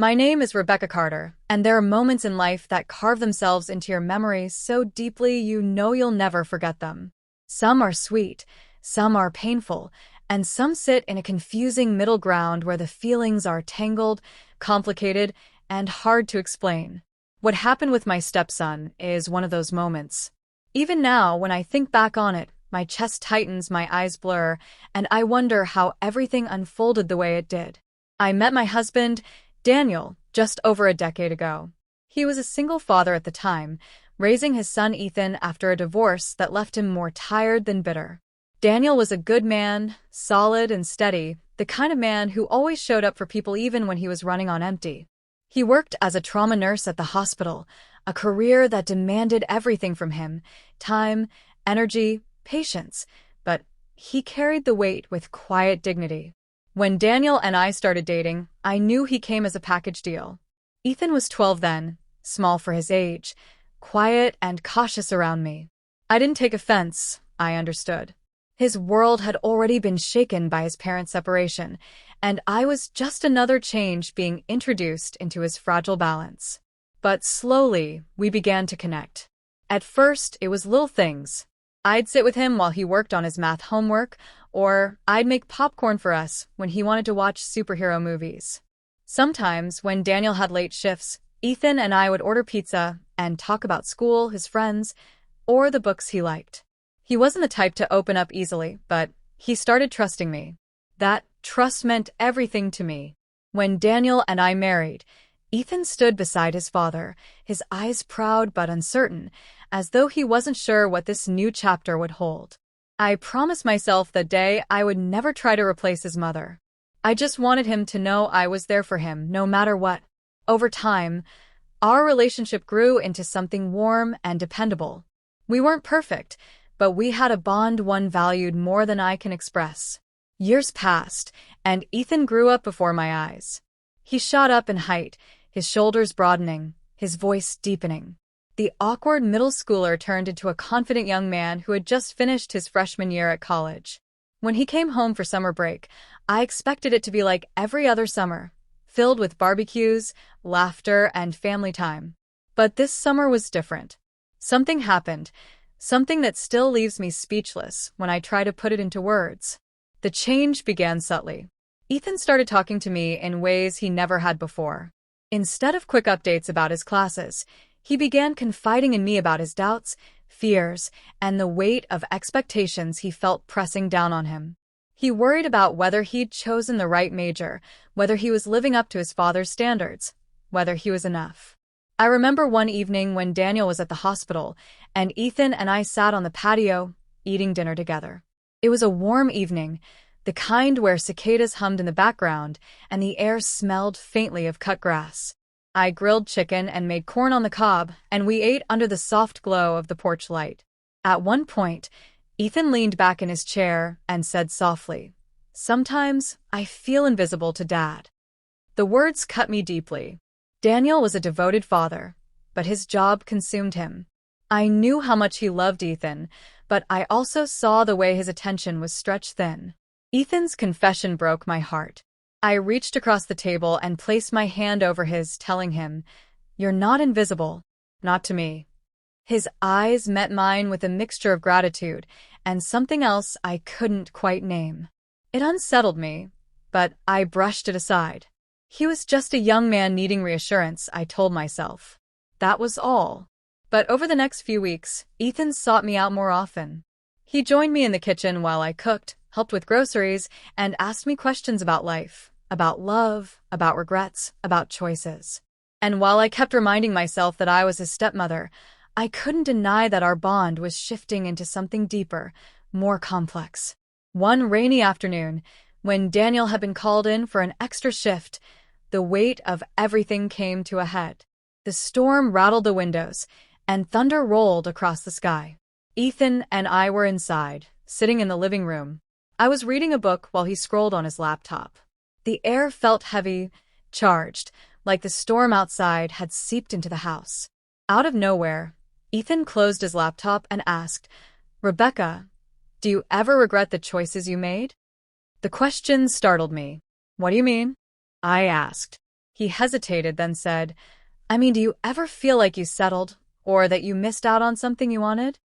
My name is Rebecca Carter, and there are moments in life that carve themselves into your memory so deeply you know you'll never forget them. Some are sweet, some are painful, and some sit in a confusing middle ground where the feelings are tangled, complicated, and hard to explain. What happened with my stepson is one of those moments. Even now, when I think back on it, my chest tightens, my eyes blur, and I wonder how everything unfolded the way it did. I met my husband, Daniel, just over a decade ago. He was a single father at the time, raising his son Ethan after a divorce that left him more tired than bitter. Daniel was a good man, solid and steady, the kind of man who always showed up for people even when he was running on empty. He worked as a trauma nurse at the hospital, a career that demanded everything from him: time, energy, patience, but he carried the weight with quiet dignity. When Daniel and I started dating, I knew he came as a package deal. Ethan was 12 then, small for his age, quiet and cautious around me. I didn't take offense, I understood. His world had already been shaken by his parents' separation, and I was just another change being introduced into his fragile balance. But slowly, we began to connect. At first, it was little things. I'd sit with him while he worked on his math homework, or I'd make popcorn for us when he wanted to watch superhero movies. Sometimes, when Daniel had late shifts, Ethan and I would order pizza and talk about school, his friends, or the books he liked. He wasn't the type to open up easily, but he started trusting me. That trust meant everything to me. When Daniel and I married, Ethan stood beside his father, his eyes proud but uncertain, as though he wasn't sure what this new chapter would hold. I promised myself that day I would never try to replace his mother. I just wanted him to know I was there for him, no matter what. Over time, our relationship grew into something warm and dependable. We weren't perfect, but we had a bond one valued more than I can express. Years passed, and Ethan grew up before my eyes. He shot up in height, his shoulders broadening, his voice deepening. The awkward middle schooler turned into a confident young man who had just finished his freshman year at college. When he came home for summer break, I expected it to be like every other summer, filled with barbecues, laughter, and family time. But this summer was different. Something happened, something that still leaves me speechless when I try to put it into words. The change began subtly. Ethan started talking to me in ways he never had before. Instead of quick updates about his classes, he began confiding in me about his doubts, fears, and the weight of expectations he felt pressing down on him. He worried about whether he'd chosen the right major, whether he was living up to his father's standards, whether he was enough. I remember one evening when Daniel was at the hospital, and Ethan and I sat on the patio, eating dinner together. It was a warm evening, the kind where cicadas hummed in the background and the air smelled faintly of cut grass. I grilled chicken and made corn on the cob, and we ate under the soft glow of the porch light. At one point, Ethan leaned back in his chair and said softly, "Sometimes I feel invisible to Dad." The words cut me deeply. Daniel was a devoted father, but his job consumed him. I knew how much he loved Ethan, but I also saw the way his attention was stretched thin. Ethan's confession broke my heart. I reached across the table and placed my hand over his, telling him, "You're not invisible, not to me." His eyes met mine with a mixture of gratitude and something else I couldn't quite name. It unsettled me, but I brushed it aside. He was just a young man needing reassurance, I told myself. That was all. But over the next few weeks, Ethan sought me out more often. He joined me in the kitchen while I cooked, helped with groceries, and asked me questions about life, about love, about regrets, about choices. And while I kept reminding myself that I was his stepmother, I couldn't deny that our bond was shifting into something deeper, more complex. One rainy afternoon, when Daniel had been called in for an extra shift, the weight of everything came to a head. The storm rattled the windows, and thunder rolled across the sky. Ethan and I were inside, sitting in the living room. I was reading a book while he scrolled on his laptop. The air felt heavy, charged, like the storm outside had seeped into the house. Out of nowhere, Ethan closed his laptop and asked, "Rebecca, do you ever regret the choices you made?" The question startled me. "What do you mean?" I asked. He hesitated, then said, I mean, do you ever feel like you settled, or that you missed out on something you wanted?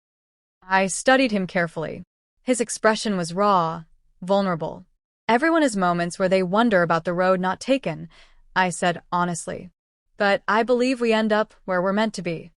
I studied him carefully. His expression was raw, vulnerable. Everyone has moments where they wonder about the road not taken, I said honestly. But I believe we end up where we're meant to be.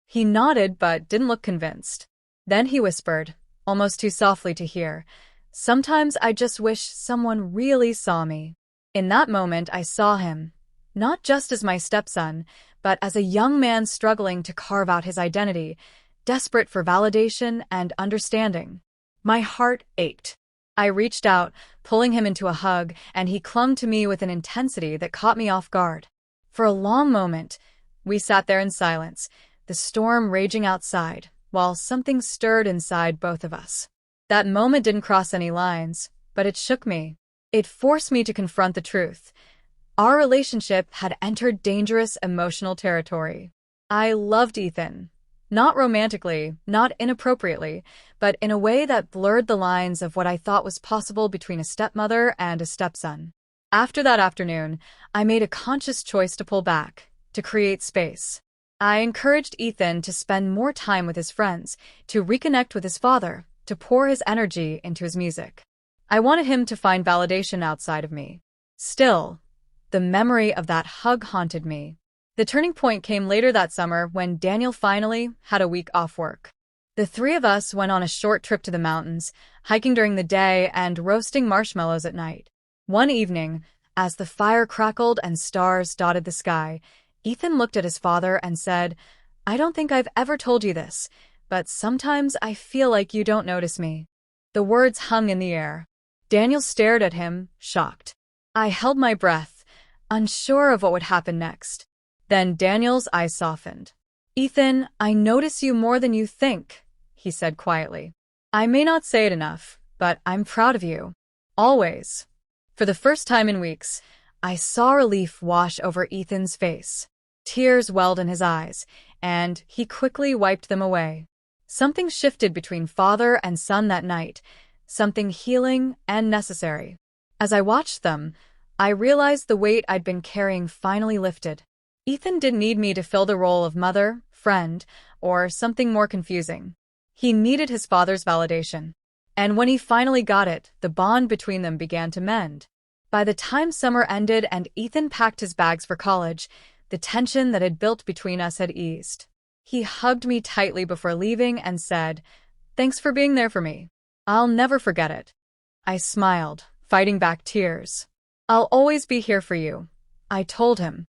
He nodded but didn't look convinced. Then he whispered, almost too softly to hear, sometimes I just wish someone really saw me. In that moment I saw him, not just as my stepson, but as a young man struggling to carve out his identity, desperate for validation and understanding. My heart ached. I reached out, pulling him into a hug, and he clung to me with an intensity that caught me off guard. For a long moment, we sat there in silence, the storm raging outside, while something stirred inside both of us. That moment didn't cross any lines, but it shook me. It forced me to confront the truth. Our relationship had entered dangerous emotional territory. I loved Ethan. Not romantically, not inappropriately, but in a way that blurred the lines of what I thought was possible between a stepmother and a stepson. After that afternoon, I made a conscious choice to pull back, to create space. I encouraged Ethan to spend more time with his friends, to reconnect with his father, to pour his energy into his music. I wanted him to find validation outside of me. Still, the memory of that hug haunted me. The turning point came later that summer when Daniel finally had a week off work. The three of us went on a short trip to the mountains, hiking during the day and roasting marshmallows at night. One evening, as the fire crackled and stars dotted the sky, Ethan looked at his father and said, I don't think I've ever told you this, but sometimes I feel like you don't notice me. The words hung in the air. Daniel stared at him, shocked. I held my breath, unsure of what would happen next. Then Daniel's eyes softened. Ethan, I notice you more than you think, he said quietly. I may not say it enough, but I'm proud of you. Always. For the first time in weeks, I saw relief wash over Ethan's face. Tears welled in his eyes, and he quickly wiped them away. Something shifted between father and son that night, something healing and necessary. As I watched them, I realized the weight I'd been carrying finally lifted. Ethan didn't need me to fill the role of mother, friend, or something more confusing. He needed his father's validation. And when he finally got it, the bond between them began to mend. By the time summer ended and Ethan packed his bags for college, the tension that had built between us had eased. He hugged me tightly before leaving and said, Thanks for being there for me. I'll never forget it. I smiled, fighting back tears. I'll always be here for you, I told him,